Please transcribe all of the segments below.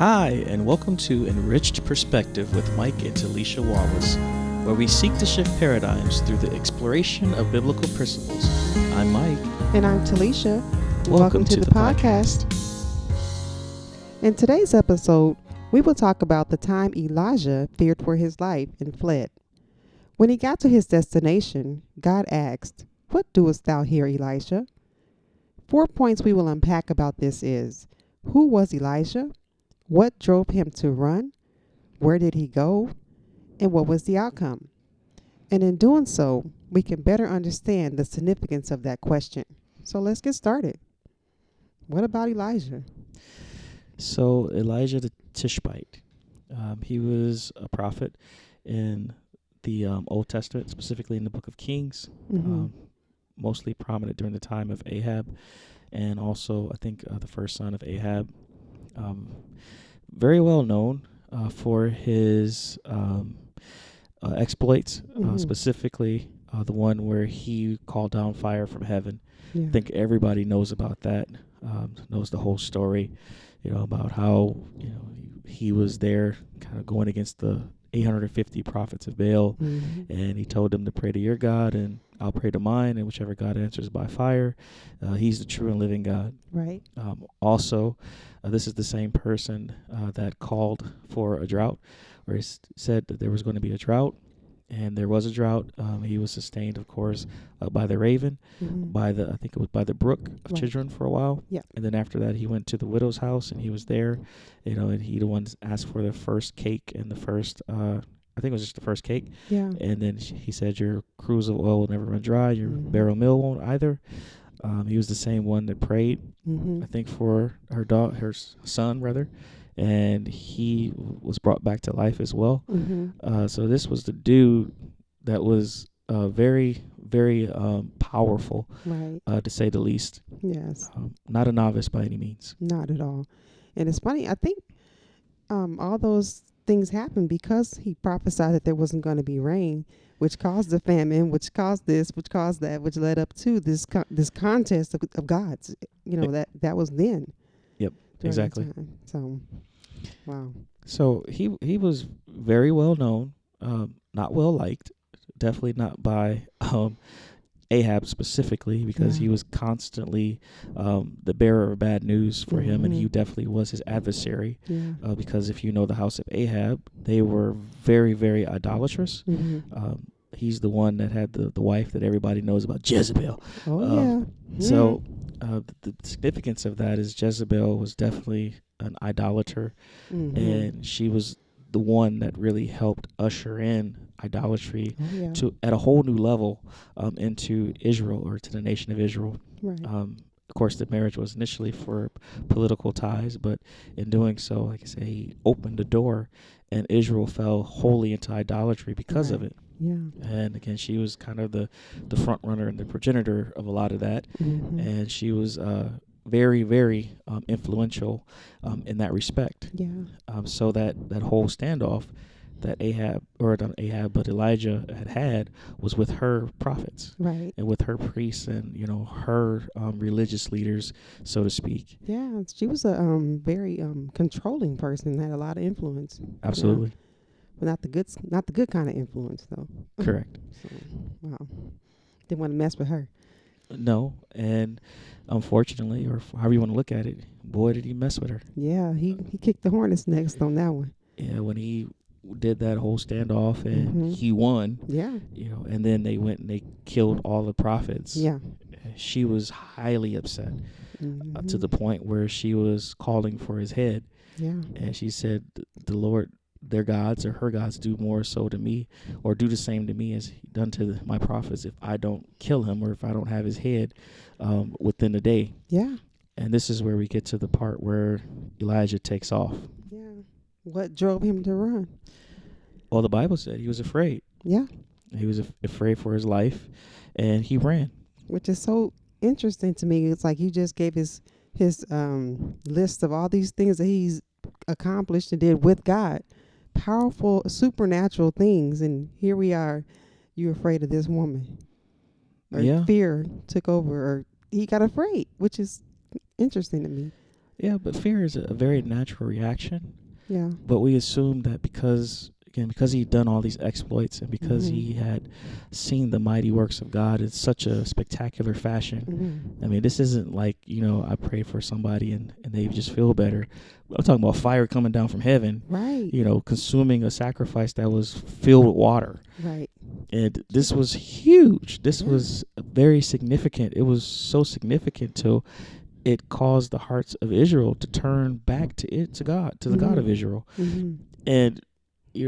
Hi, and welcome to Enriched Perspective with Mike and Talisha Wallace, where we seek to shift paradigms through the exploration of biblical principles. I'm Mike. And I'm Talisha. Welcome to the podcast. In today's episode, we will talk about the time Elijah feared for his life and fled. When he got to his destination, God asked, "What doest thou here, Elisha?" 4 points we will unpack about this is: who was Elijah? What drove him to run? Where did he go? And what was the outcome? And in doing so, we can better understand the significance of that question. So let's get started. What about Elijah? So, Elijah the Tishbite, he was a prophet in the Old Testament, specifically in the book of Kings, mostly prominent during the time of Ahab, and also, I think, the first son of Ahab. Very well known for his exploits, specifically the one where he called down fire from heaven. Yeah. I think everybody knows about that, knows the whole story, about how, he was there kind of going against the 850 prophets of Baal, and he told them to pray to your God, and I'll pray to mine, and whichever God answers by fire, he's the true and living God. Right. Also, this is the same person that called for a drought, or he said that there was going to be a drought, and there was a drought. He was sustained, of course, by the raven, I think it was by the brook of Chidron for a while. Yeah. And then after that, he went to the widow's house, and he was there, and he the one asked for the first cake and the first, I think it was just the first cake. Yeah. And then he said, your cruse of oil will never run dry. Your barrel mill won't either. He was the same one that prayed, I think, for her son, rather. And he was brought back to life as well. So this was the dude that was very, very powerful, Right. to say the least. Yes. Not a novice by any means. Not at all. And it's funny, I think all those things happened because he prophesied that there wasn't going to be rain, which caused the famine, which caused this, which caused that, which led up to this contest of gods. That was then. Yep, exactly. So, wow. So he was very well known, not well liked, definitely not by Ahab specifically, because he was constantly the bearer of bad news for him, and he definitely was his adversary. Yeah. Because if you know the house of Ahab, they were very, very idolatrous. He's the one that had the wife that everybody knows about, Jezebel. Oh, yeah. So the significance of that is Jezebel was definitely an idolater, and she was the one that really helped usher in idolatry to at a whole new level into Israel, or to the nation of Israel. Right. Of course, the marriage was initially for political ties, but in doing so, like I say, he opened the door, and Israel fell wholly into idolatry because of it. Yeah. And again, she was kind of the front runner and the progenitor of a lot of that, and she was very, very influential in that respect. Yeah. So that whole standoff that Elijah had was with her prophets, Right. and with her priests, and her religious leaders, so to speak. Yeah, she was a very controlling person, had a lot of influence. Absolutely. Yeah. But not the good kind of influence, though. Correct. So, wow. Didn't want to mess with her. No, and unfortunately, or however you want to look at it, boy, did he mess with her. Yeah, he kicked the hornet's nest on that one. Yeah, when he did that whole standoff, and he won. Yeah. And then they went and they killed all the prophets. Yeah. She was highly upset, to the point where she was calling for his head. Yeah. And she said, the Lord, their gods or her gods do more so to me, or do the same to me as he done to my prophets, if I don't kill him, or if I don't have his head within a day. Yeah. And this is where we get to the part where Elijah takes off. Yeah. What drove him to run? Well, the Bible said he was afraid. Yeah. He was afraid for his life, and he ran. Which is so interesting to me. It's like you just gave his list of all these things that he's accomplished and did with God. Powerful, supernatural things. And here we are, you're afraid of this woman. Or fear took over, or he got afraid, which is interesting to me. Yeah, but fear is a very natural reaction. Yeah. But we assume that because he'd done all these exploits and because he had seen the mighty works of God in such a spectacular fashion. I mean, this isn't like, I pray for somebody and they just feel better. I'm talking about fire coming down from heaven, Right. Consuming a sacrifice that was filled with water. Right. And this was huge. This Yeah. was very significant. It was so significant till it caused the hearts of Israel to turn back to God, to the God of Israel. And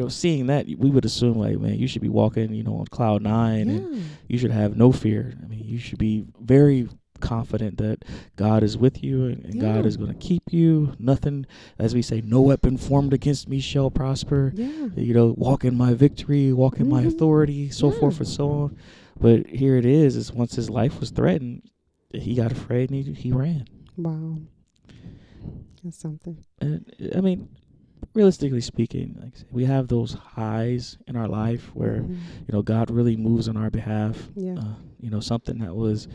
seeing that, we would assume like, man, you should be walking, on cloud nine, and you should have no fear. I mean, you should be very confident that God is with you and God is going to keep you. Nothing, as we say, no weapon formed against me shall prosper. Walk in my victory, walk in my authority, so forth and so on. But here it is once his life was threatened, he got afraid and he ran. Wow. That's something. And I mean, realistically speaking, like I said, we have those highs in our life where God really moves on our behalf. Something that was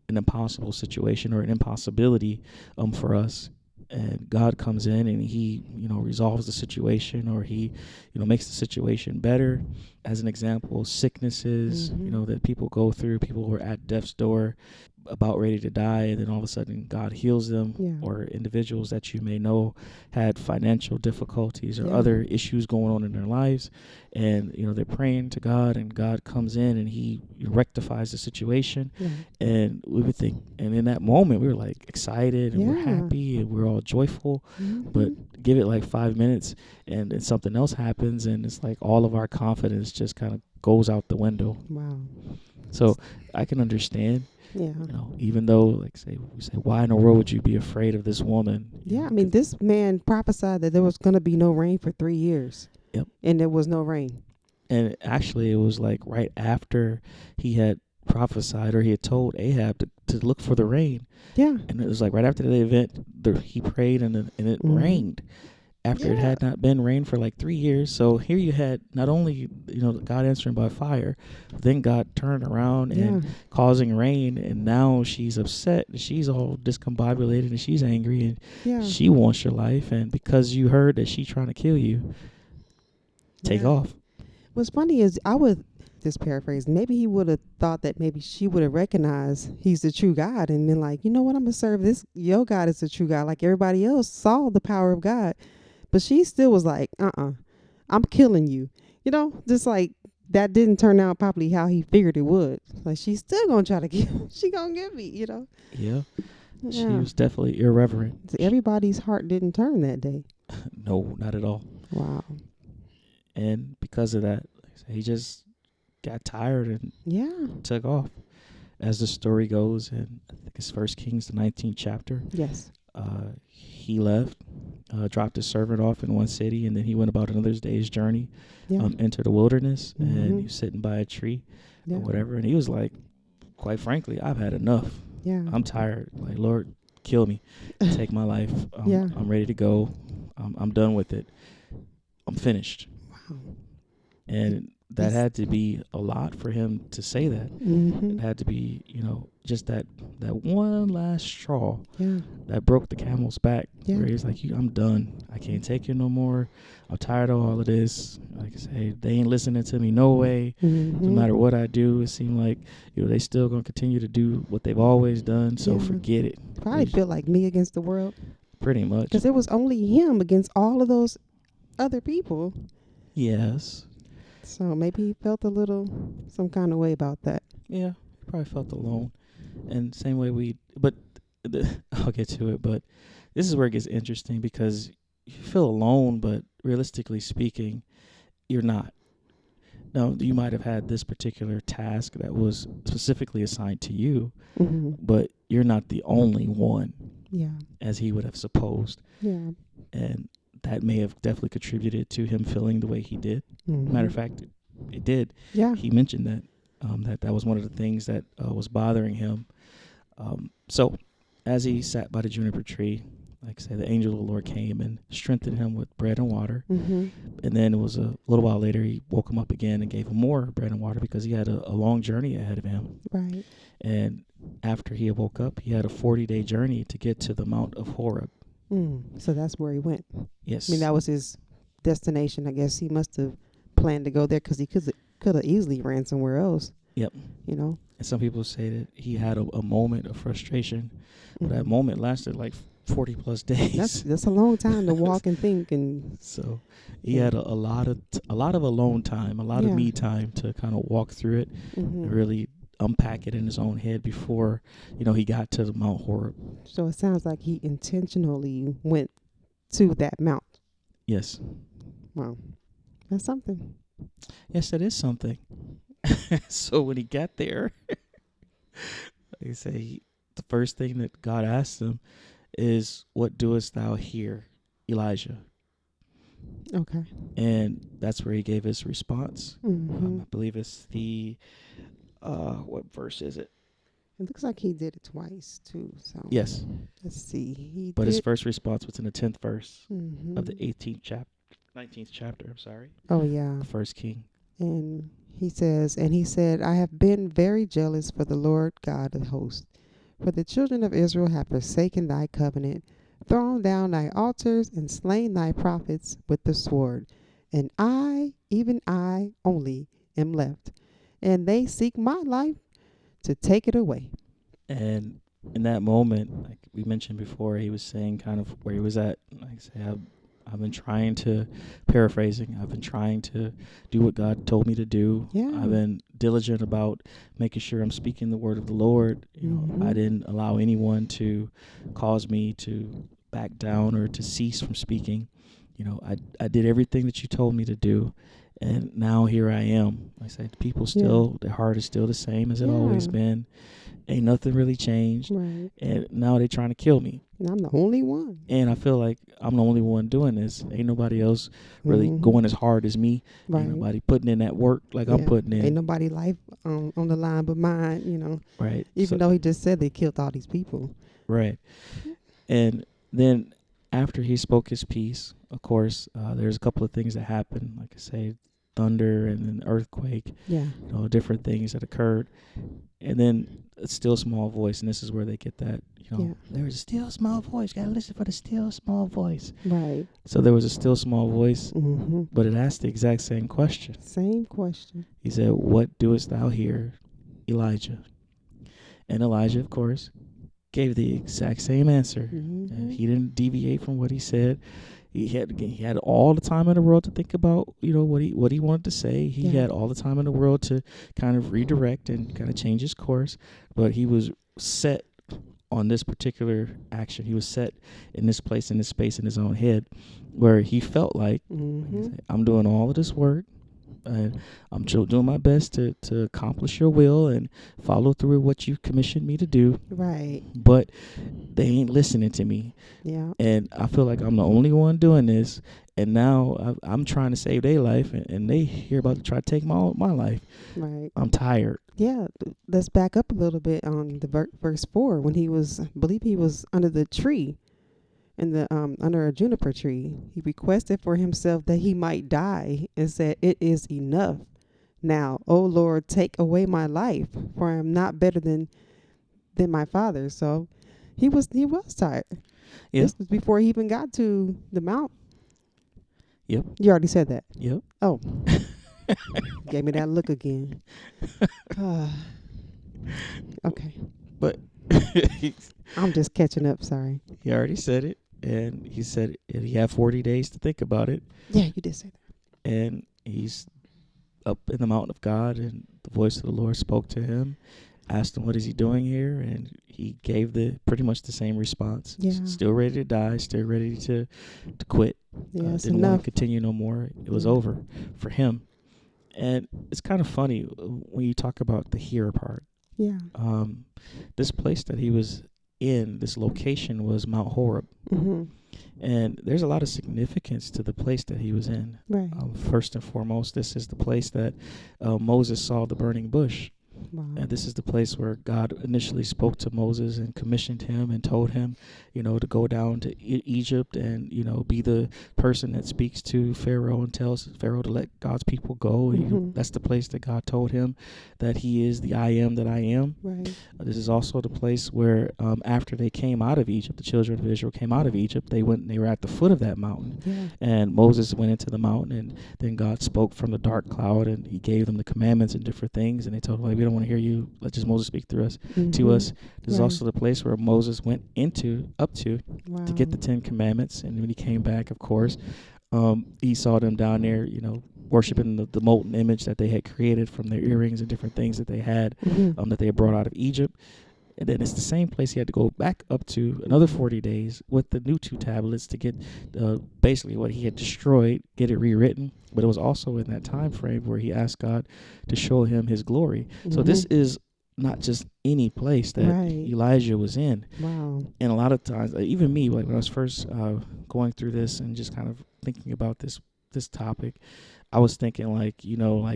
an impossible situation or an impossibility for us, and God comes in and he resolves the situation, or he makes the situation better. As an example, sicknesses that people go through, people who are at death's door about ready to die, and then all of a sudden God heals them. Or individuals that you may know had financial difficulties or other issues going on in their lives, and they're praying to God, and God comes in and he rectifies the situation. And we would think, and in that moment we were like excited and we're happy and we're all joyful. But give it like 5 minutes and then something else happens, and it's like all of our confidence just kind of goes out the window. Wow. So I can understand. Even though, like, we say, why in the world would you be afraid of this woman? I mean, this man prophesied that there was going to be no rain for 3 years. And there was no rain. And actually, it was like right after he had prophesied, or he had told Ahab to look for the rain. And it was like right after the event, he prayed and it rained. After it had not been rain for like 3 years. So here you had not only, God answering by fire, but then God turned around and causing rain. And now she's upset. She's all discombobulated and she's angry and she wants your life. And because you heard that she's trying to kill you, take off. What's funny is I would just paraphrase. Maybe he would have thought that maybe she would have recognized he's the true God and been like, you know what, I'm going to serve this. Your God is the true God. Like everybody else saw the power of God. But she still was like, I'm killing you. Just like that didn't turn out probably how he figured it would. Like she's still going to try to kill. She going to get me, Yeah. She was definitely irreverent. So everybody's heart didn't turn that day. No, not at all. Wow. And because of that, he just got tired and took off. As the story goes, and I think it's 1 Kings, the 19th chapter. Yes. He left, dropped his servant off in one city, and then he went about another day's journey into the wilderness, and he was sitting by a tree or whatever, and he was like, quite frankly, I've had enough. I'm tired. Like, Lord, kill me. Take my life. I'm ready to go. I'm done with it. I'm finished. Wow. And that had to be a lot for him to say that. It had to be, just that one last straw that broke the camel's back. Where he's like, I'm done. I can't take it no more. I'm tired of all of this. Like I say, they ain't listening to me no way. No matter what I do, it seemed like, they still going to continue to do what they've always done. So forget it. Probably feel like me against the world. Pretty much. Because it was only him against all of those other people. Yes. So maybe he felt some kind of way about that. Yeah, he probably felt alone. And same way I'll get to it, but this is where it gets interesting because you feel alone, but realistically speaking, you're not. Now, you might have had this particular task that was specifically assigned to you, but you're not the only one, as he would have supposed. And that may have definitely contributed to him feeling the way he did. Matter of fact, it did. He mentioned that that was one of the things that was bothering him. So as he sat by the juniper tree, like I say, the angel of the Lord came and strengthened him with bread and water. Mm-hmm. And then it was a little while later, he woke him up again and gave him more bread and water because he had a long journey ahead of him. Right. And after he woke up, he had a 40-day journey to get to the Mount of Horeb. So that's where he went. Yes. I mean, that was his destination. I guess he must have planned to go there because he could have easily ran somewhere else. Yep. You know. And some people say that he had a moment of frustration. But that moment lasted like 40 plus days. That's a long time to walk and think. And so he had a lot of alone time, a lot of me time to kind of walk through it and really unpack it in his own head before, he got to the Mount Horeb. So it sounds like he intentionally went to that mount. Yes. Wow. That's something. Yes, that is something. So when he got there, like I say, the first thing that God asked him is, "What doest thou here, Elijah?" Okay. And that's where he gave his response. I believe it's the, what verse is it? It looks like he did it twice too. So yes. Let's see. His first response was in the 10th verse of the 19th chapter. I'm sorry. Oh yeah. First King. And he said, I have been very jealous for the Lord God of hosts. For the children of Israel have forsaken thy covenant, thrown down thy altars, and slain thy prophets with the sword. And I, even I only, am left. And they seek my life to take it away. And in that moment, like we mentioned before, he was saying kind of where he was at. Like I say, I've been trying to, paraphrasing, I've been trying to do what God told me to do. Yeah. I've been diligent about making sure I'm speaking the word of the Lord. I didn't allow anyone to cause me to back down or to cease from speaking. I did everything that you told me to do. And now here I am. Like I said, people still, their heart is still the same as it always been. Ain't nothing really changed. Right. And now they're trying to kill me. And I'm the only one. And I feel like I'm the only one doing this. Ain't nobody else really going as hard as me. Right. Ain't nobody putting in that work like I'm putting in. Ain't nobody life on the line but mine, Right. Even though he just said they killed all these people. Right. And then after he spoke his piece, of course, there's a couple of things that happened. Like I say, thunder and an earthquake. Yeah. Different things that occurred. And then a still small voice, and this is where they get that, there was a still small voice. Got to listen for the still small voice. Right. So there was a still small voice, but it asked the exact same question. Same question. He said, "What doest thou here, Elijah?" And Elijah, of course, gave the exact same answer. He didn't deviate from what he said. He had all the time in the world to think about, what he wanted to say. He had all the time in the world to kind of redirect and kind of change his course. But he was set on this particular action. He was set in this place, in this space, in his own head, where he felt like, I'm doing all of this work. And I'm doing my best to accomplish your will and follow through with what you commissioned me to do. Right. But they ain't listening to me. Yeah. And I feel like I'm the only one doing this. And now I'm trying to save their life, and they here about to try to take my life. Right. I'm tired. Yeah. Let's back up a little bit on the verse 4 when I believe he was under the tree. Under a juniper tree, he requested for himself that he might die and said, "It is enough. Now, O Lord, take away my life, for I am not better than my father." So he was tired. Yeah. This was before he even got to the mount. Yep. You already said that. Yep. Oh. Gave me that look again. Okay. But I'm just catching up, sorry. He already said it. And he said he had 40 days to think about it. Yeah, you did say that. And he's up in the mountain of God, and the voice of the Lord spoke to him, asked him, "What is he doing here?" And he gave pretty much the same response. Yeah. Still ready to die, still ready to quit. Yeah, didn't want to continue no more. It was over for him. And it's kind of funny when you talk about the here part. Yeah. This place that he was in, this location, was Mount Horeb. And there's a lot of significance to the place that he was in. Right. First and foremost, this is the place that Moses saw the burning bush. Wow. And this is the place where God initially spoke to Moses and commissioned him and told him, to go down to Egypt and, be the person that speaks to Pharaoh and tells Pharaoh to let God's people go. That's the place that God told him that he is the I am that I am. Right. This is also the place where after they came out of Egypt, the children of Israel came out of Egypt, they were at the foot of that mountain. Yeah. And Moses went into the mountain, and then God spoke from the dark cloud, and he gave them the commandments and different things. And they told him, like, we don't want to hear you. Let just Moses speak through us, to us. This is also the place where Moses went up to get the 10 Commandments. And when he came back, of course, he saw them down there, worshiping the molten image that they had created from their earrings and different things that they had, that they had brought out of Egypt. And then it's the same place he had to go back up to another 40 days with the new 2 tablets to get basically what he had destroyed, get it rewritten. But it was also in that time frame where he asked God to show him his glory. So this is not just any place that Elijah was in. Wow. And a lot of times, even me, like when I was first going through this and just kind of thinking about this topic, I was thinking like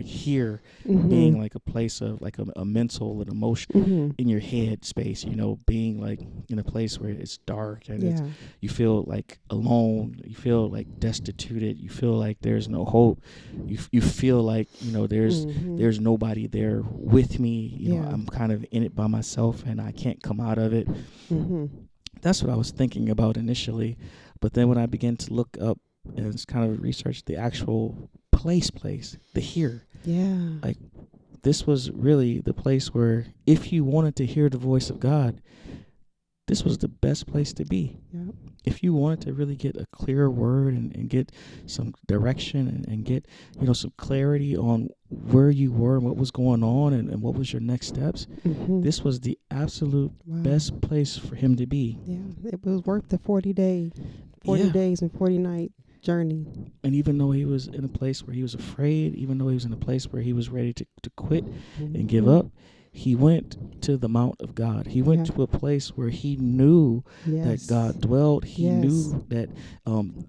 here being like a place of like a mental and emotional in your head space, being like in a place where it's dark and you feel like alone, you feel like destituted, you feel like there's no hope, you feel like there's nobody there with me, I'm kind of in it by myself and I can't come out of it. That's what I was thinking about initially, but then when I began to look up and just kind of research the actual place, the here. Yeah. Like this was really the place where if you wanted to hear the voice of God, this was the best place to be. Yep. If you wanted to really get a clear word and get some direction and get, some clarity on where you were and what was going on and what was your next steps, this was the absolute best place for him to be. Yeah, it was worth the 40 days and 40 nights journey. And even though he was in a place where he was afraid, even though he was in a place where he was ready to quit and give up, he went to the Mount of God. He went to a place where he knew that God dwelled. He knew that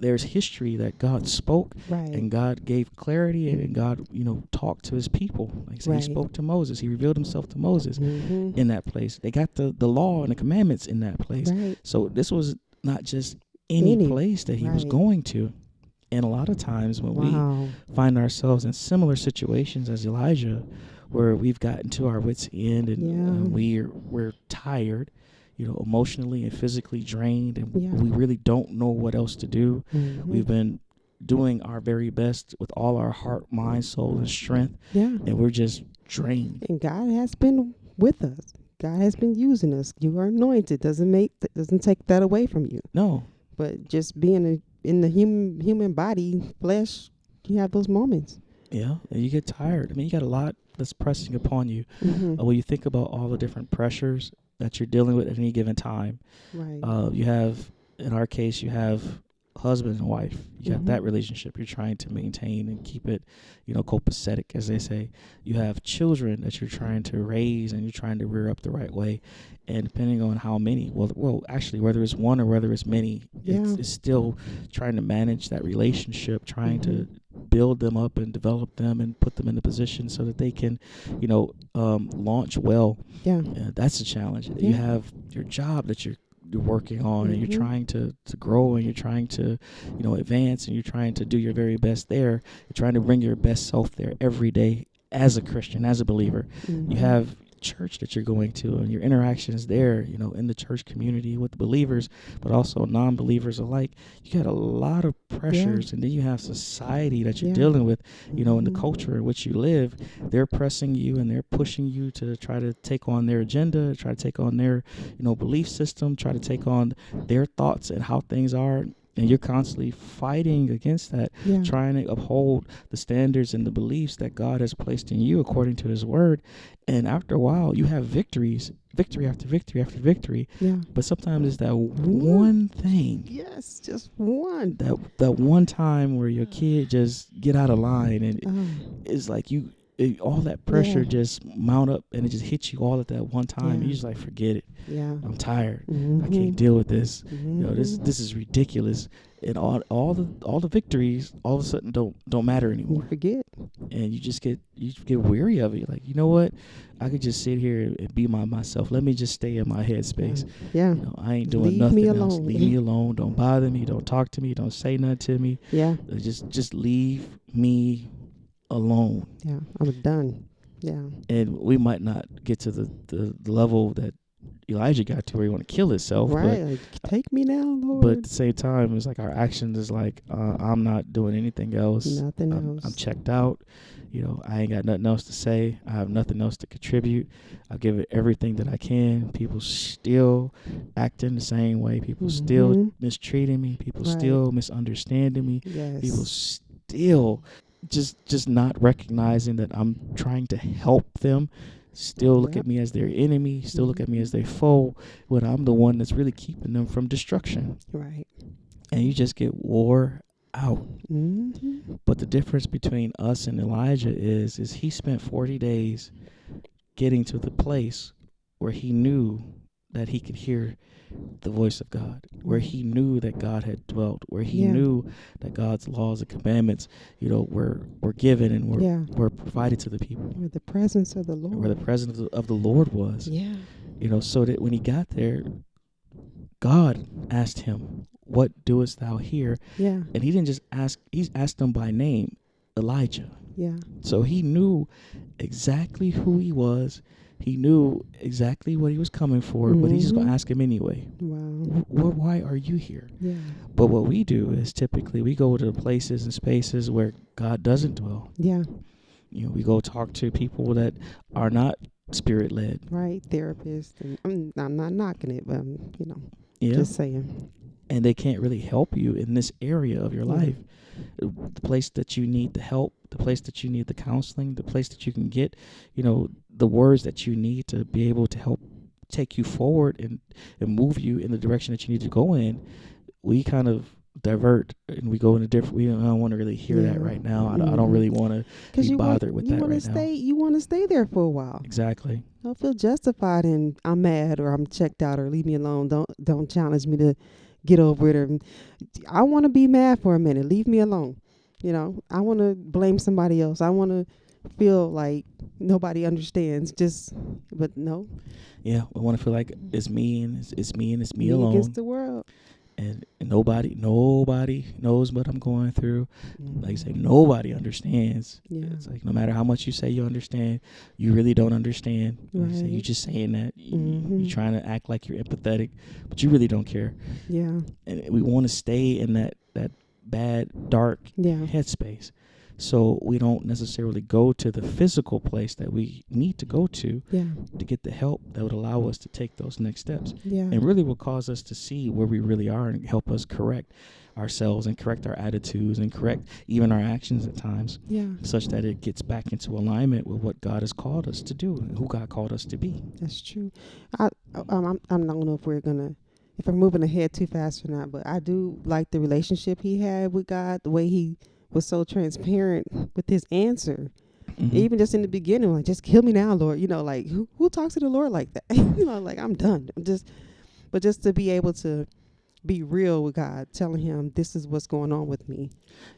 there's history that God spoke and God gave clarity and God, talked to his people. Like I said, he spoke to Moses. He revealed himself to Moses in that place. They got the law and the commandments in that place. Right. So this was not just any place that he was going to. And a lot of times when we find ourselves in similar situations as Elijah, where we've gotten to our wits' end and we're tired, emotionally and physically drained, and we really don't know what else to do. We've been doing our very best with all our heart, mind, soul, and strength, and we're just drained. And God has been with us. God has been using us. You are anointed. Doesn't take that away from you. No. But just being in the human body, flesh, you have those moments. Yeah, and you get tired. I mean, you got a lot that's pressing upon you. When you think about all the different pressures that you're dealing with at any given time, you have, in our case, you have husband and wife. You got that relationship you're trying to maintain and keep it, copacetic, as they say. You have children that you're trying to raise and you're trying to rear up the right way. And depending on how many, well, actually, whether it's one or whether it's many, it's still trying to manage that relationship, trying to build them up and develop them and put them in a position so that they can, launch well. Yeah, that's a challenge. You have your job that you're working on and you're trying to grow and you're trying to advance and you're trying to do your very best there. You're trying to bring your best self there every day as a Christian, as a believer. You have church that you're going to and your interactions there, in the church community with the believers, but also non-believers alike. You got a lot of pressures, and then you have society that you're dealing with, in the culture in which you live. They're pressing you and they're pushing you to try to take on their agenda, try to take on their, belief system, try to take on their thoughts and how things are. And you're constantly fighting against that, trying to uphold the standards and the beliefs that God has placed in you according to his word. And after a while, you have victory after victory after victory. Yeah. But sometimes it's that one thing. Yes, just one. That one time where your kid just get out of line and it's like all that pressure just mount up, and it just hits you all at that one time. You just like, forget it. Yeah. I'm tired. I can't deal with this. This is ridiculous. And all the victories all of a sudden don't matter anymore. You forget. And you get weary of it. Like, you know what? I could just sit here and be myself. Let me just stay in my headspace. Yeah. I ain't doing nothing else. Leave me alone. Don't bother me. Don't talk to me. Don't say nothing to me. Yeah. Just leave me alone. Yeah. I'm done. Yeah. And we might not get to the level that Elijah got to where he want to kill himself. Right. Like, take me now, Lord. But at the same time, it's like our actions is like, I'm not doing anything else. Nothing else. I'm checked out. I ain't got nothing else to say. I have nothing else to contribute. I'll give it everything that I can. People still acting the same way. People still mistreating me. People still misunderstanding me. Yes. People still just not recognizing that I'm trying to help them. Still look at me as their enemy. Still look at me as their foe, when I'm the one that's really keeping them from destruction. Right. And you just get wore out. But the difference between us and Elijah is he spent 40 days getting to the place where he knew that he could hear the voice of God, where he knew that God had dwelt, where he knew that God's laws and commandments, were given and were provided to the people. Where the presence of the Lord. Where the presence of the Lord was. Yeah. So that when he got there, God asked him, "What doest thou here?" Yeah. And he didn't just ask, he asked him by name, Elijah. Yeah. So he knew exactly who he was. He knew exactly what he was coming for, but he's just going to ask him anyway. Wow. Why are you here? Yeah. But what we do is typically we go to places and spaces where God doesn't dwell. Yeah. We go talk to people that are not spirit-led. Right. Therapists. And I'm not knocking it, but, Yeah. just saying. And they can't really help you in this area of your life. The place that you need the help, the place that you need the counseling, the place that you can get, the words that you need to be able to help take you forward and move you in the direction that you need to go in. We kind of divert and we go in a different. I don't want to really hear that right now. I don't really want to be bothered with that right now. You want to stay there for a while. Exactly. Don't feel justified in I'm mad or I'm checked out or leave me alone. Don't challenge me to get over it. Or I want to be mad for a minute. Leave me alone. I want to blame somebody else. I want to feel like nobody understands. But no. Yeah, I want to feel like it's me and it's me and it's me alone. Against the world. And nobody knows what I'm going through. Like I say, nobody understands. Yeah. It's like no matter how much you say you understand, you really don't understand. Like I say, you're just saying that. You're trying to act like you're empathetic, but you really don't care. Yeah. And we want to stay in that bad, dark headspace. So we don't necessarily go to the physical place that we need to go to get the help that would allow us to take those next steps. Yeah. And really will cause us to see where we really are and help us correct ourselves and correct our attitudes and correct even our actions at times. Yeah. Such that it gets back into alignment with what God has called us to do and who God called us to be. That's true. I don't know if we're moving ahead too fast or not, but I do like the relationship he had with God, the way he was so transparent with his answer. Even just in the beginning, like, just kill me now, Lord. Like who talks to the Lord like that? Like, I'm done. But just to be able to be real with God, telling him this is what's going on with me.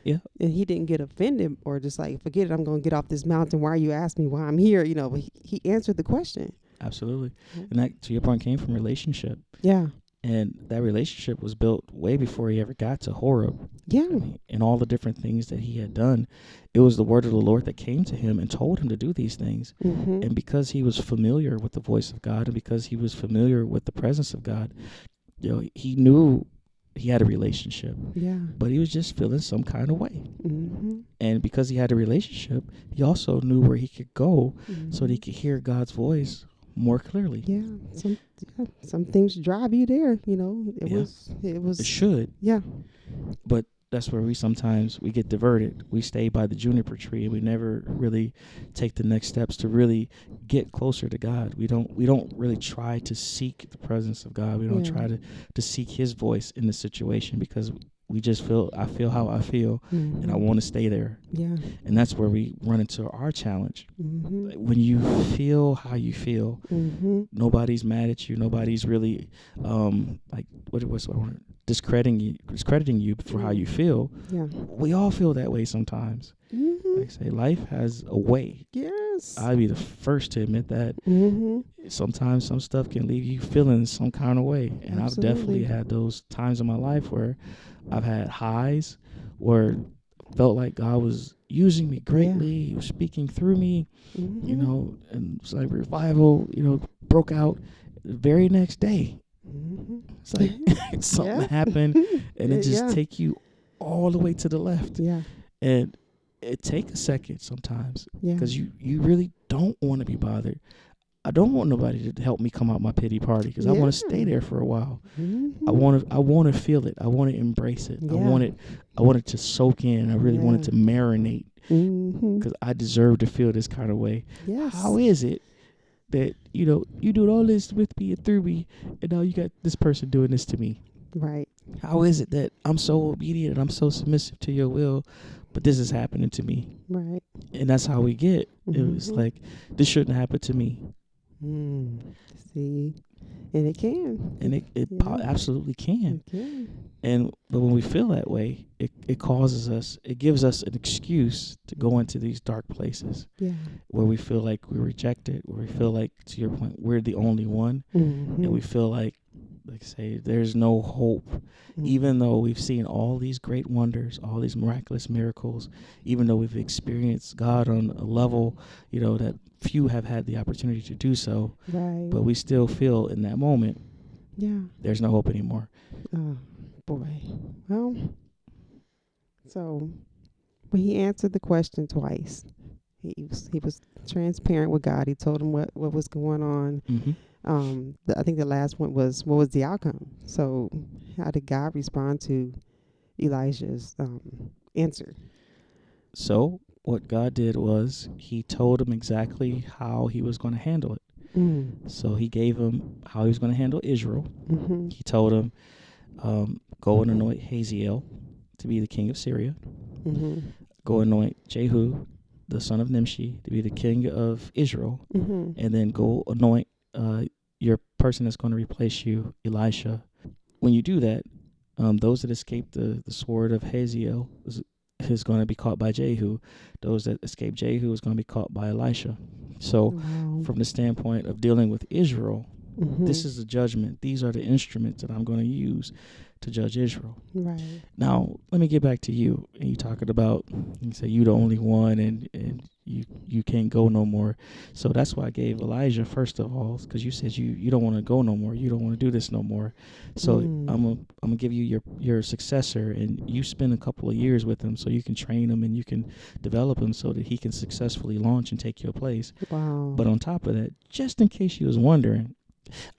Yeah. And he didn't get offended or just like, forget it, I'm going to get off this mountain. Why are you asking me why I'm here? But he answered the question. Absolutely. And that, to your point, came from relationship. Yeah. And that relationship was built way before he ever got to Horeb. Yeah. And all the different things that he had done. It was the word of the Lord that came to him and told him to do these things. And because he was familiar with the voice of God and because he was familiar with the presence of God, he knew he had a relationship. Yeah. But he was just feeling some kind of way. And because he had a relationship, he also knew where he could go so that he could hear God's voice more clearly. Yeah. Some things drive you there, It should. Yeah. But that's where we get diverted. We stay by the juniper tree and we never really take the next steps to really get closer to God. We don't really try to seek the presence of God. We don't try to seek his voice in the situation because I feel how I feel, and I want to stay there. Yeah. And that's where we run into our challenge. When you feel how you feel, nobody's mad at you. Nobody's really like what's the word? Discrediting you for how you feel. Yeah. We all feel that way sometimes. Like I say, life has a way. Yes. I'd be the first to admit that. Sometimes some stuff can leave you feeling some kind of way. And I've definitely had those times in my life where I've had highs where felt like God was using me greatly. He was speaking through me, you know, and it's like revival, you know, broke out the very next day. It's like something happened, and it just take you all the way to the left. Yeah. And it take a second sometimes because you really don't want to be bothered. I don't want nobody to help me come out my pity party because I want to stay there for a while. I want to feel it. I want to embrace it. I want it to soak in. I really want it to marinate because I deserve to feel this kind of way. Yes. How is it that, you know, you do all this with me and through me, and now you got this person doing this to me? Right. How is it that I'm so obedient and I'm so submissive to your will, but this is happening to me? Right. And that's how we get. It was like, this shouldn't happen to me. See, and it can. And it absolutely can. It can. But when we feel that way, it causes us, it gives us an excuse to go into these dark places. Yeah. Where we feel like we're rejected, where we feel like, to your point, we're the only one. And we feel like say, there's no hope. Even though we've seen all these great wonders, all these miraculous miracles, even though we've experienced God on a level, you know, that few have had the opportunity to do so. Right. But we still feel in that moment, there's no hope anymore. Oh, boy. Well, so when he answered the question twice, he was transparent with God. He told him what was going on. I think the last one was, what was the outcome? So how did God respond to Elijah's answer? So what God did was he told him exactly how he was going to handle it. So he gave him how he was going to handle Israel. He told him, go and anoint Hazael to be the king of Syria. Go anoint Jehu, the son of Nimshi, to be the king of Israel. And then go anoint your person that's going to replace you, Elisha. When you do that, those that escape the sword of Hazael is going to be caught by Jehu. Those that escape Jehu is going to be caught by Elisha. So from the standpoint of dealing with Israel, this is the judgment. These are the instruments that I'm going to use to judge Israel. Right. Now, let me get back to you. And you talking about, you say you the only one and you can't go no more. So that's why I gave Elijah, first of all, because you said you don't want to go no more. You don't want to do this no more. So I'm gonna give you your successor, and you spend a couple of years with him so you can train him and you can develop him so that he can successfully launch and take your place. Wow. But on top of that, just in case you was wondering,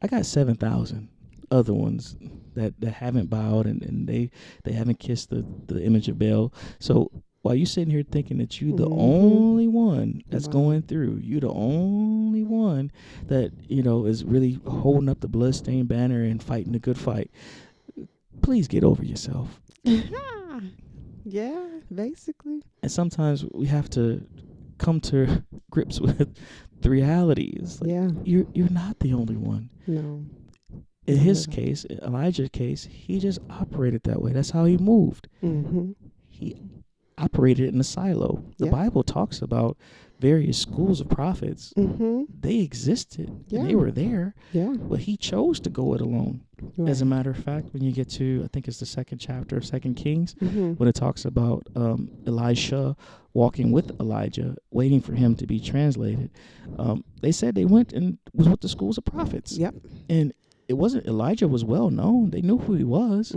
I got 7,000 other ones that haven't bowed and they haven't kissed the image of Baal. So while you sitting here thinking that you the only one that's going through, you the only one that, you know, is really holding up the bloodstained banner and fighting the good fight, please get over yourself. Yeah, basically. And sometimes we have to come to grips with the realities. Like, you're not the only one. No. In his case, Elijah's case, he just operated that way. That's how he moved. He operated in a silo. The Bible talks about various schools of prophets. They existed. And they were there. But he chose to go it alone. Right. As a matter of fact, when you get to, I think it's the second chapter of 2 Kings, when it talks about Elisha walking with Elijah, waiting for him to be translated, they said they went and was with the schools of prophets. And it wasn't, Elijah was well known. They knew who he was.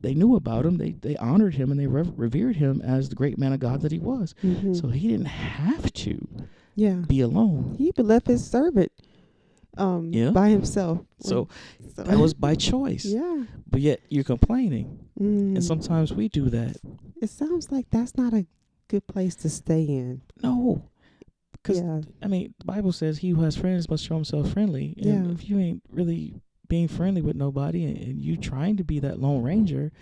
They knew about him. They honored him and they revered him as the great man of God that he was. So he didn't have to be alone. He even left his servant by himself. So that was by choice. But yet you're complaining. And sometimes we do that. It sounds like that's not a good place to stay in. No. Because, I mean, the Bible says he who has friends must show himself friendly. And if you ain't really being friendly with nobody and you trying to be that Lone Ranger,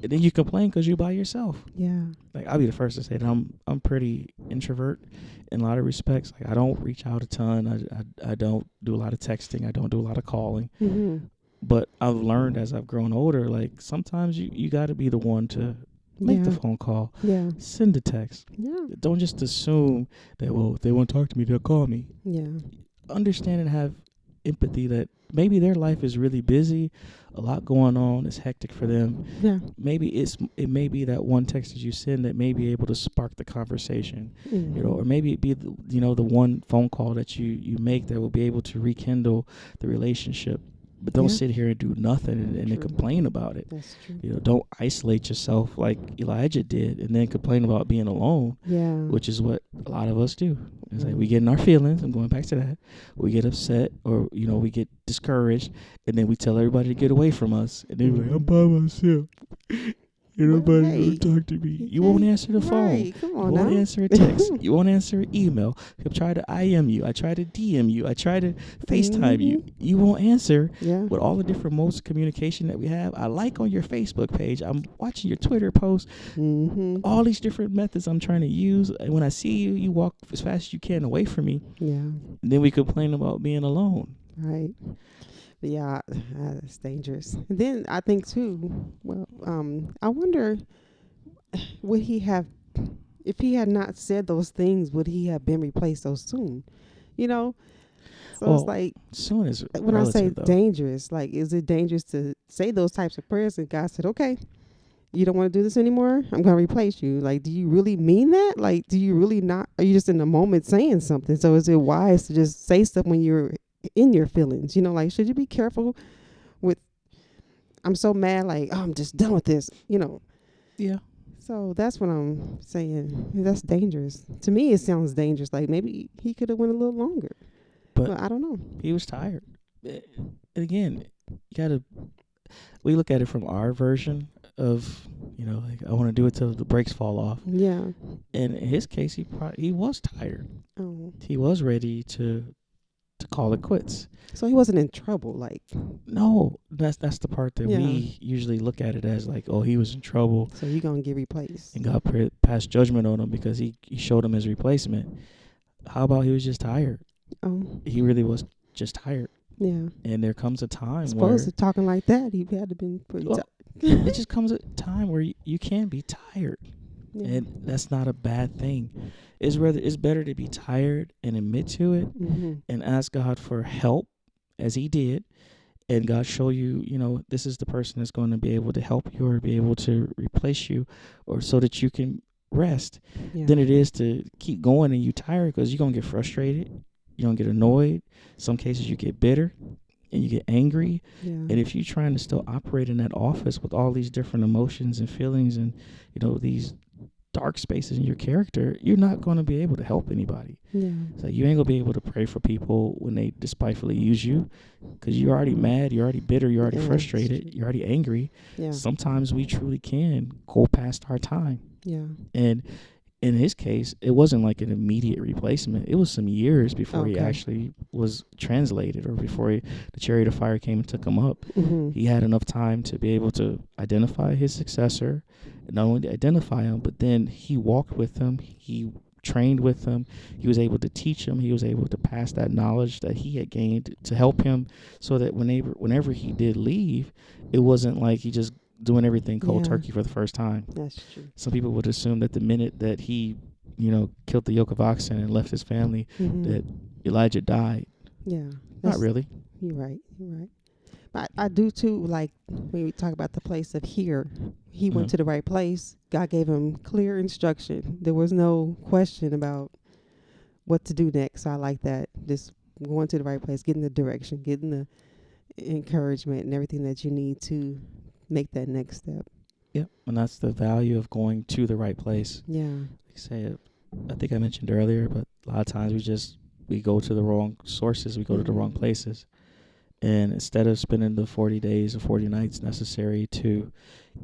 And then you complain because you by yourself. Yeah. Like, I'll be the first to say that I'm pretty introvert in a lot of respects. Like, I don't reach out a ton. I don't do a lot of texting. I don't do a lot of calling. Mm-hmm. But I've learned as I've grown older, like, sometimes you got to be the one to make the Yeah. phone call, Yeah. send a text. Yeah. Don't just assume that, well, if they want to talk to me, they'll call me. Yeah. Understand and have empathy that maybe their life is really busy, a lot going on, it's hectic for them. Yeah. Maybe it may be that one text that you send that may be able to spark the conversation, Mm-hmm. or maybe it be the one phone call that you make that will be able to rekindle the relationship. But don't sit here and do nothing and then complain about it. That's true. Don't isolate yourself like Elijah did and then complain about being alone, Yeah. which is what a lot of us do. It's like we get in our feelings. I'm going back to that. We get upset, or we get discouraged, and then we tell everybody to get away from us. And then we're like, I'm by myself. Nobody gonna talk to me. You won't answer the phone. Come on, You won't now. answer a text. You won't answer an email. I try to IM you. I try to DM you. I try to FaceTime you. You won't answer. Yeah. With all the different modes of communication that we have, I like on your Facebook page. I'm watching your Twitter posts. Mm-hmm. All these different methods I'm trying to use. And when I see you, you walk as fast as you can away from me. Yeah. And then we complain about being alone. Right. But yeah, that's dangerous. And then I think too. Well, I wonder, would he have, if he had not said those things, would he have been replaced so soon? So it's like, soon is when I say relative, though. dangerous, like, is it dangerous to say those types of prayers? And God said, okay, you don't want to do this anymore? I'm going to replace you. Like, do you really mean that? Like, do you really not? Are you just in the moment saying something? So is it wise to just say stuff when you're in your feelings? Like, should you be careful with, I'm so mad, like, oh, I'm just done with this, Yeah. So that's what I'm saying. That's dangerous. To me, it sounds dangerous. Like, maybe he could have went a little longer. But I don't know. He was tired. And again, we look at it from our version of, like, I want to do it till the brakes fall off. Yeah. And in his case, he was tired. Oh. He was ready to call it quits. So he wasn't in trouble, like. No, that's the part that we usually look at it as, like, oh, he was in trouble. So you're going to get replaced. And God passed judgment on him because he showed him his replacement. How about he was just tired? Oh. He really was just tired. Yeah. And there comes a time I suppose talking like that, he had to have been pretty tired. It just comes a time where you can be tired. Yeah. And that's not a bad thing. It's better to be tired and admit to it and ask God for help, as he did, and God show you, this is the person that's going to be able to help you or be able to replace you, or so that you can rest, than it is to keep going and you tired, because you're going to get frustrated. You're going to get annoyed. Some cases you get bitter and you get angry. Yeah. And if you're trying to still operate in that office with all these different emotions and feelings and, these dark spaces in your character, you're not going to be able to help anybody. Yeah. So you ain't going to be able to pray for people when they despitefully use you, because you're already mad, you're already bitter, you're already frustrated, you're already angry. Yeah. Sometimes we truly can go past our time. Yeah. And in his case, it wasn't like an immediate replacement. It was some years before he actually was translated, or before the chariot of fire came and took him up. He had enough time to be able to identify his successor, and not only to identify him, but then he walked with him. He trained with him. He was able to teach him. He was able to pass that knowledge that he had gained to help him, so that whenever he did leave, it wasn't like he just doing everything cold turkey for the first time. That's true. Some people would assume that the minute that he, killed the yoke of oxen and left his family, that Elijah died. Yeah. Not really. You're right. But I do too, like, when we talk about the place of here, he went to the right place. God gave him clear instruction. There was no question about what to do next. So I like that. Just going to the right place, getting the direction, getting the encouragement and everything that you need to make that next step. Yep. And that's the value of going to the right place. Yeah. Like I said, I think I mentioned earlier, but a lot of times we go to the wrong sources. We go to the wrong places. And instead of spending the 40 days or 40 nights necessary to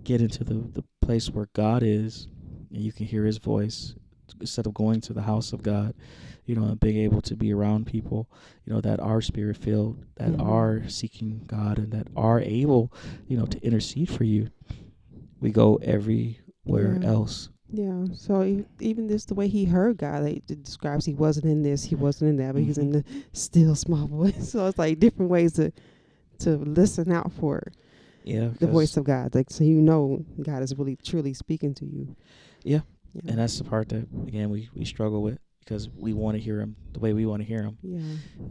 get into the place where God is, and you can hear his voice, instead of going to the house of God, and being able to be around people, that are spirit filled, that are seeking God, and that are able, to intercede for you, we go everywhere Yeah. else. Yeah. So even this, the way he heard God, it describes he wasn't in this, he wasn't in that, but he's Hmm. in the still small voice. So it's like different ways to listen out for Yeah, the voice because of God. Like, so God is really truly speaking to you. yeah, Yeah. and that's the part that again we struggle with because we want to hear him the way we want to hear him. Yeah.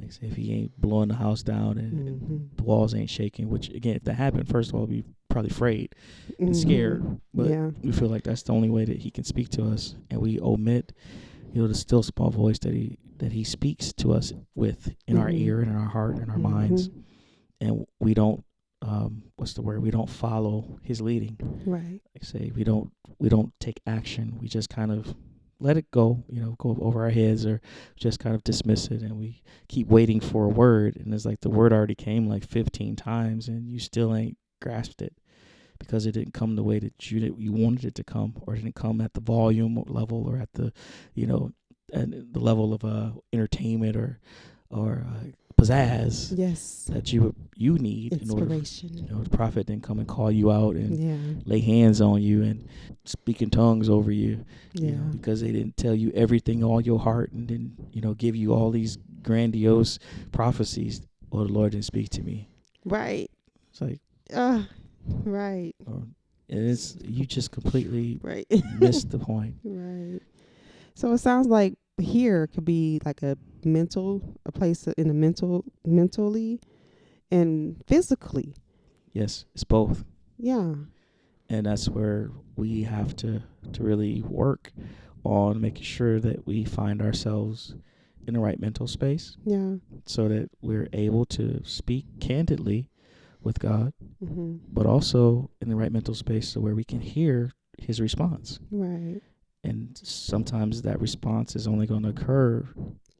Like say if he ain't blowing the house down and the walls ain't shaking, which again if that happened, first of all we'd probably afraid and scared, but Yeah. we feel like that's the only way that he can speak to us, and we omit the still small voice that he speaks to us with in our ear and in our heart and our minds, and we don't what's the word, we don't follow his leading. Right. Like say we don't take action, we just kind of let it go, go over our heads, or just kind of dismiss it, and we keep waiting for a word, and it's like the word already came like 15 times and you still ain't grasped it because it didn't come the way that you wanted it to come, or it didn't come at the volume level, or at the at the level of entertainment or pizzazz Yes. that you need in order. Inspiration. The prophet didn't come and call you out and Yeah. lay hands on you and speak in tongues over you, Yeah. because they didn't tell you everything, all your heart, and then give you all these grandiose prophecies. Oh, the Lord didn't speak to me. Right. It's like, right. or it's you just completely Right. missed the point. Right. So it sounds like here could be like a place in the mentally and physically. Yes, it's both, Yeah. and that's where we have to really work on making sure that we find ourselves in the right mental space, Yeah. so that we're able to speak candidly with God, Mm-hmm. but also in the right mental space so where we can hear his response. Right. And sometimes that response is only going to occur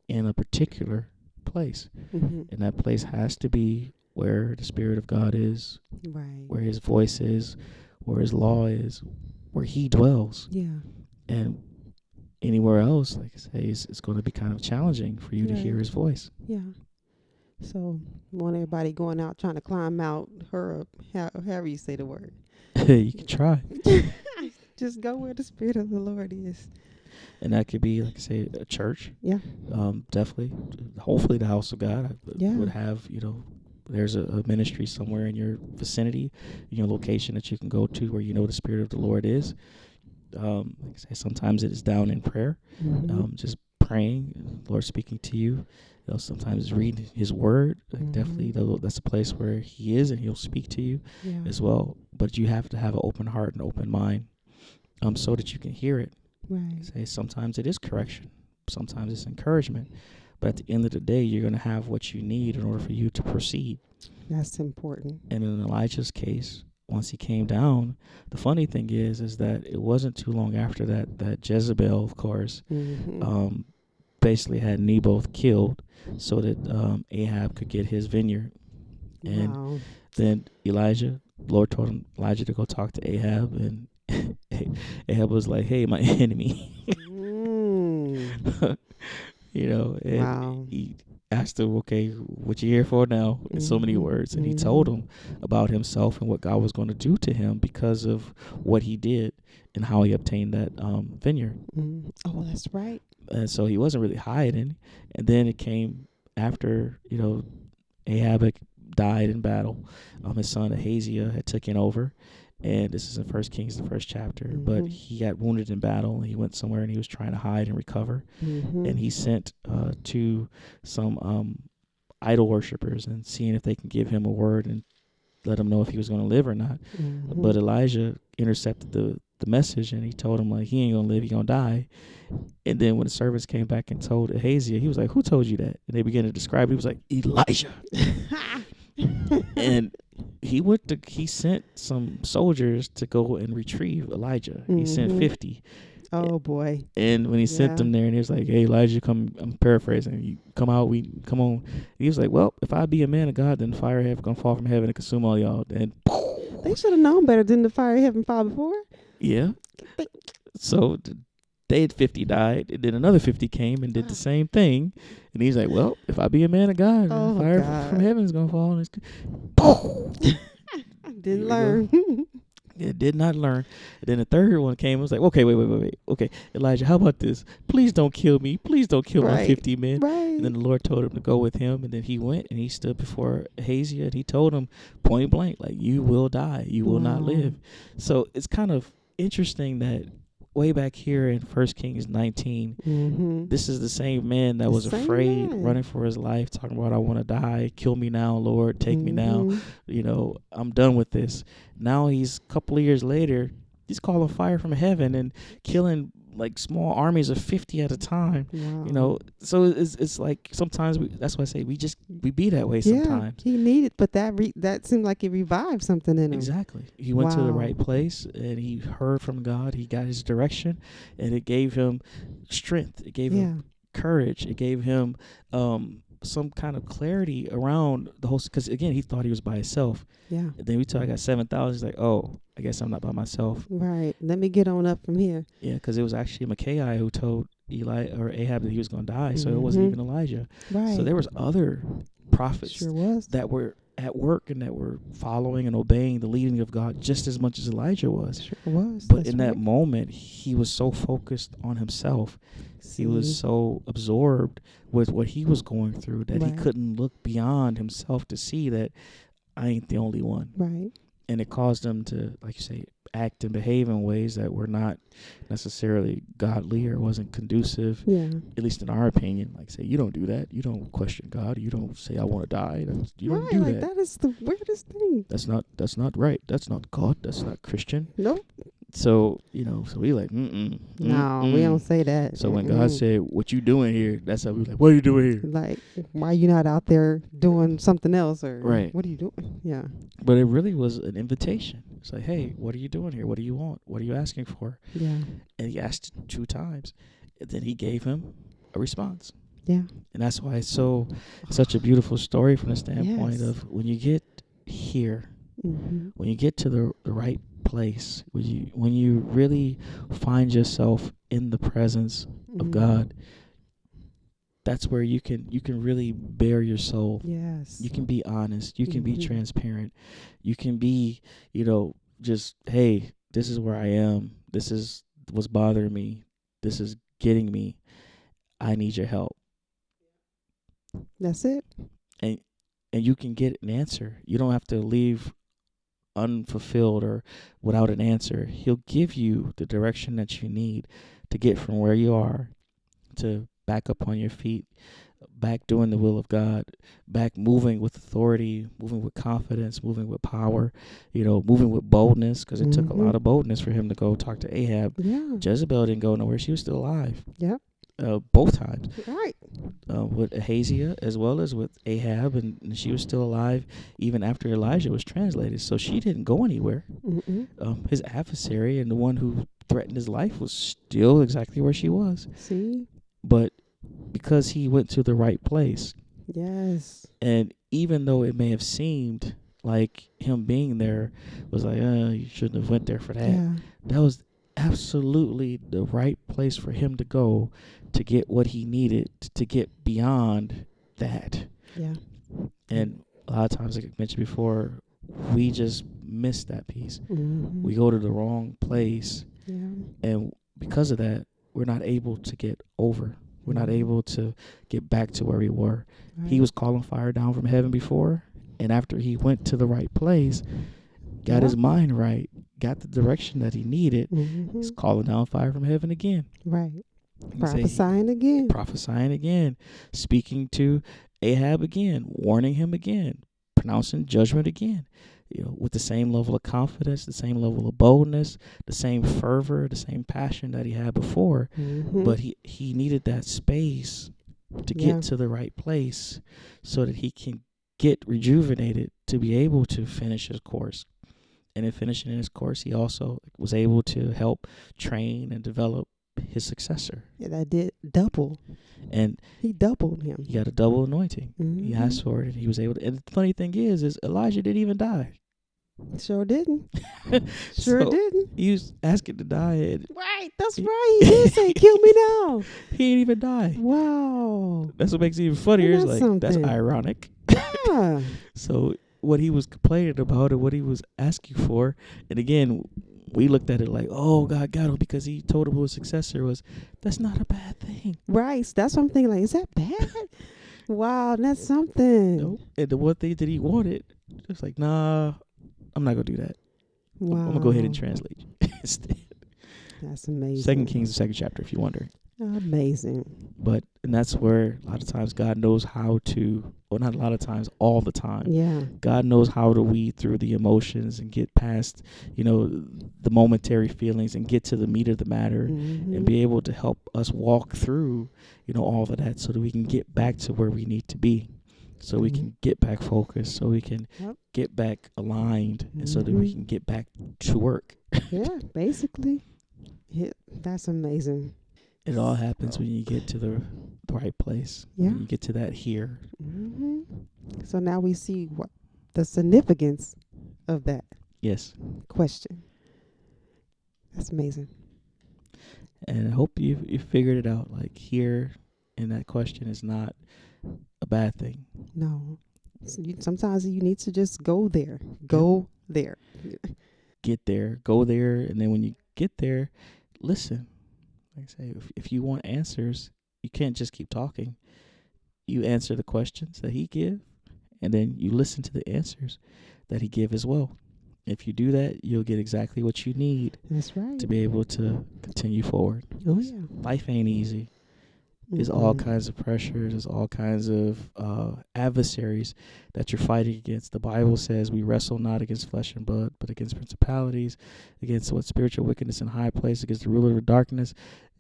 in a particular place. Mm-hmm. And that place has to be where the Spirit of God is, Right. where his voice is, where his law is, where he dwells. Yeah. And anywhere else, like I say, it's going to be kind of challenging for you to hear his voice. Yeah. So, want everybody going out trying to climb out her, however you say the word. You can try. Just go where the Spirit of the Lord is. And that could be, like I say, a church. Yeah. Definitely. Hopefully the house of God Yeah. would have, there's a ministry somewhere in your vicinity, in your location that you can go to where the Spirit of the Lord is. Like I say, sometimes it is down in prayer, Mm-hmm. just praying, Lord speaking to you. Sometimes it's reading his word. Like definitely that's a place where he is and he'll speak to you as well. But you have to have an open heart and open mind, so that you can hear it. Right. Say sometimes it is correction, sometimes it's encouragement, but at the end of the day, you're going to have what you need in order for you to proceed. That's important. And in Elijah's case, once he came down, the funny thing is that it wasn't too long after that Jezebel, of course, basically had Naboth killed so that Ahab could get his vineyard. And then Lord told Elijah to go talk to Ahab, and Ahab was like, "Hey, my enemy." And he asked him, "Okay, what you here for now?" In so many words, and he told him about himself and what God was going to do to him because of what he did and how he obtained that vineyard. Oh, that's right. And so he wasn't really hiding. And then it came after Ahab had died in battle. His son Ahaziah had taken over. And this is in 1 Kings, the first chapter. But he got wounded in battle, and he went somewhere, and he was trying to hide and recover. And he sent to some idol worshippers and seeing if they can give him a word and let him know if he was going to live or not. But Elijah intercepted the message, and he told him, like, he ain't going to live, he going to die. And then when the servants came back and told Ahaziah, he was like, "Who told you that?" And they began to describe it. He was like, "Elijah." And he sent some soldiers to go and retrieve Elijah. He sent 50. Oh boy. And when he sent them there, and he was like, "Hey, Elijah, come," I'm paraphrasing, "you come out, come on." And he was like, "Well, if I be a man of God, then fire gonna fall from heaven and consume all y'all." And they should have known better. Didn't the fire of heaven fall before? Yeah. So they had 50 died, and then another 50 came and did the same thing. And he's like, "Well, if I be a man of God, fire from heaven is gonna fall." And I didn't learn. It did not learn. And then the third one came. It was like, okay, wait. Okay, Elijah, how about this? Please don't kill me. Please don't kill my 50 men. Right. And then the Lord told him to go with him. And then he went and he stood before Ahaziah and he told him point blank, like, you will die. You will not live. So it's kind of interesting that way back here in 1 Kings 19, this is the same man that was afraid, running for his life, talking about, I want to die. Kill me now, Lord. Take me now. You know, I'm done with this. Now he's a couple of years later, he's calling fire from heaven and killing like small armies of 50 at a time. You know, so it's like sometimes that's why I say we be that way sometimes. He needed, but that seemed like it revived something in him. Exactly. He went to the right place and he heard from God. He got his direction and it gave him strength. It gave him courage. It gave him some kind of clarity around the whole, because again, he thought he was by himself. And then we talk, I got 7,000. He's like, oh, I guess I'm not by myself. Right. Let me get on up from here. Yeah, because it was actually Micaiah who told Ahab that he was going to die. So it wasn't even Elijah. Right. So there was other prophets that were at work and that were following and obeying the leading of God just as much as Elijah was. Sure was. But in that moment, he was so focused on himself. He was so absorbed with what he was going through that he couldn't look beyond himself to see that I ain't the only one. Right. And it caused him to, like you say, act and behave in ways that were not necessarily godly or wasn't conducive, at least in our opinion. Like, say, you don't do that. You don't question God. You don't say, I want to die. You don't do that. That is the weirdest thing. That's not right. That's not God. That's not Christian. Nope. So, so we like, no, we don't say that. So when God said, what you doing here? That's how we like, what are you doing here? Like, why are you not out there doing something else? Or what are you doing? Yeah. But it really was an invitation. It's like, hey, what are you doing here? What do you want? What are you asking for? Yeah. And he asked 2 times. And then he gave him a response. Yeah. And that's why it's such a beautiful story from the standpoint of when you get here, when you get to the right place, when you really find yourself in the presence of God, that's where you can really bare your soul. Yes. You can be honest. You can be transparent. You can be, just, hey, this is where I am. This is what's bothering me. This is getting me. I need your help. That's it. And you can get an answer. You don't have to leave unfulfilled or without an answer. He'll give you the direction that you need to get from where you are to back up on your feet, back doing the will of God, back moving with authority, moving with confidence, moving with power, moving with boldness, because it took a lot of boldness for him to go talk to Ahab. Jezebel didn't go nowhere. She was still alive. Both times. Right. With Ahaziah as well as with Ahab, and she was still alive even after Elijah was translated. So she didn't go anywhere. His adversary and the one who threatened his life was still exactly where she was. See? But because he went to the right place. Yes. And even though it may have seemed like him being there was like, you shouldn't have went there for that. Yeah. That was absolutely the right place for him to go to get what he needed to get beyond that. Yeah. And a lot of times, like I mentioned before, we just miss that piece. We go to the wrong place. And because of that, we're not able to get over. We're not able to get back to where we were. He was calling fire down from heaven before, and after he went to the right place, got his mind right, got the direction that he needed, he's calling down fire from heaven again. Right. Prophesying again, speaking to Ahab again, warning him again, pronouncing judgment again, with the same level of confidence, the same level of boldness, the same fervor, the same passion that he had before. But he needed that space to get to the right place so that he can get rejuvenated to be able to finish his course. And in finishing his course, he also was able to help train and develop his successor. Yeah, that did double. And he doubled him. He got a double anointing. He asked for it, and he was able to. And the funny thing is Elijah didn't even die. Sure didn't. Didn't. He was asking to die. Right, that's right. He did say, kill me now. He didn't even die. Wow. That's what makes it even funnier. It's like, that's ironic. Yeah. So what he was complaining about and what he was asking for. And again, we looked at it like, oh, God got him because he told him who his successor was. That's not a bad thing. Right. So that's what I'm thinking. Like, is that bad? Wow, that's something. No. And the one thing that he wanted, just like, nah, I'm not gonna do that. Wow. I'm gonna go ahead and translate instead. That's amazing. 2 Kings, the 2nd chapter, if you wonder. Amazing. And that's where a lot of times God knows how to, well, not a lot of times, all the time. Yeah. God knows how to weed through the emotions and get past, the momentary feelings and get to the meat of the matter and be able to help us walk through, all of that so that we can get back to where we need to be. So we can get back focused, so we can get back aligned, and so that we can get back to work. Yeah, basically. Yeah, that's amazing. It all happens when you get to the right place. Yeah. When you get to that here. So now we see what the significance of that Yes. question. That's amazing. And I hope you figured it out. Like, here in that question is not a bad thing. No. Sometimes you need to just go there. Go there. Get there. Go there. And then when you get there, listen. Like I say, if you want answers, you can't just keep talking. You answer the questions that he give, and then you listen to the answers that he give as well. If you do that, you'll get exactly what you need. That's right. To be able to continue forward. Oh, yeah. Life ain't easy. There's all kinds of pressures. There's all kinds of adversaries that you're fighting against. The Bible says we wrestle not against flesh and blood, but against principalities, against spiritual wickedness in high places, against the ruler of darkness.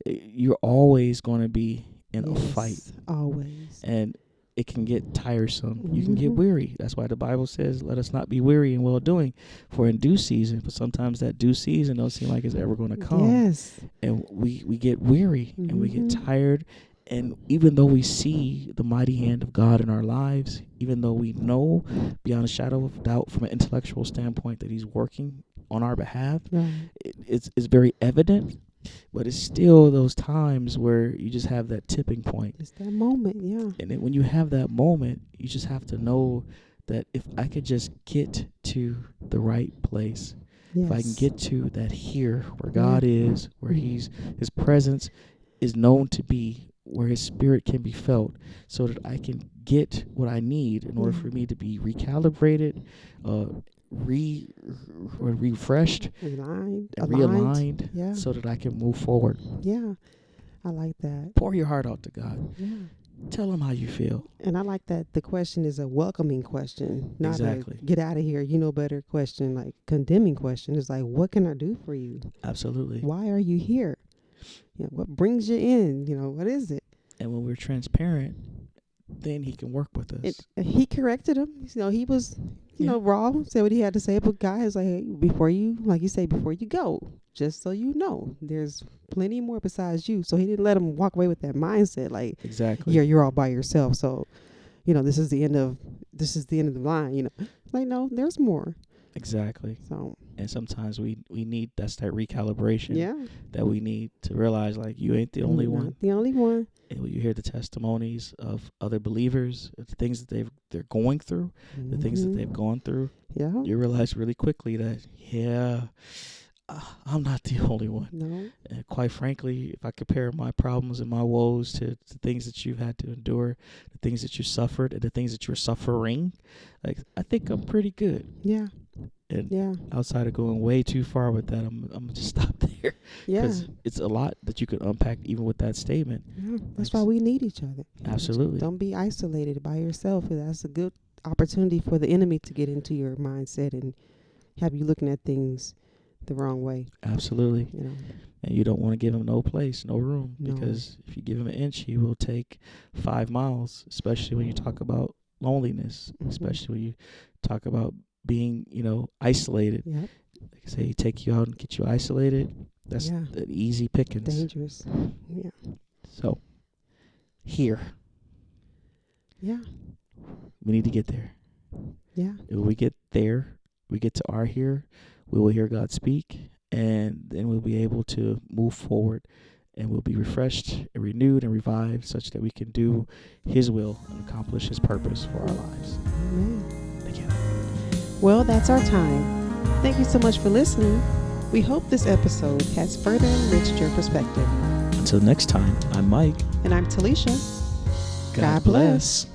You're always going to be in a fight. Always. And it can get tiresome. You can get weary. That's why the Bible says, let us not be weary in well doing, for in due season. But sometimes that due season don't seem like it's ever going to come. Yes. And we get weary and we get tired. And even though we see the mighty hand of God in our lives, even though we know beyond a shadow of doubt from an intellectual standpoint that he's working on our behalf, it's very evident. But it's still those times where you just have that tipping point. It's that moment, yeah. And then when you have that moment, you just have to know that if I could just get to the right place, if I can get to that here where God is, where his presence is known to be, where his spirit can be felt, so that I can get what I need in order for me to be recalibrated, refreshed, realigned, so that I can move forward. Yeah, I like that. Pour your heart out to God. Yeah. Tell him how you feel. And I like that the question is a welcoming question, not a get out of here, you know better question, like condemning question. It's like, what can I do for you? Absolutely. Why are you here? What brings you in? What is it? And when we're transparent, then he can work with us. He corrected him. He was, raw, said what he had to say. But God is like, hey, before you go, just so you know, there's plenty more besides you. So he didn't let him walk away with that mindset. Like, exactly. You're all by yourself. So, this is the end of the line. Like, no, there's more. Exactly. So, and sometimes we need that recalibration that we need to realize, like, you ain't the only one. Not the only one. And when you hear the testimonies of other believers, the things that they're going through, the things that they've gone through, you realize really quickly that I'm not the only one. No. And quite frankly, if I compare my problems and my woes to the things that you've had to endure, the things that you suffered, and the things that you're suffering, like, I think I'm pretty good. Yeah. And outside of going way too far with that, I'm gonna just stop there. Yeah. Because it's a lot that you could unpack even with that statement. Yeah. That's why we need each other. Absolutely. Don't be isolated by yourself. That's a good opportunity for the enemy to get into your mindset and have you looking at things the wrong way. Absolutely. And you don't want to give him no place, no room. No. Because if you give him an inch, he will take 5 miles, especially when you talk about loneliness, especially when you talk about being, isolated. Yep. Like I say, he take you out and get you isolated. That's an easy pickings. Dangerous. Yeah. So, here. Yeah. We need to get there. Yeah. If we get there, we get to our here, we will hear God speak, and then we'll be able to move forward, and we'll be refreshed and renewed and revived such that we can do his will and accomplish his purpose for our lives. Amen. Thank you. Well, that's our time. Thank you so much for listening. We hope this episode has further enriched your perspective. Until next time, I'm Mike. And I'm Talisha. God bless.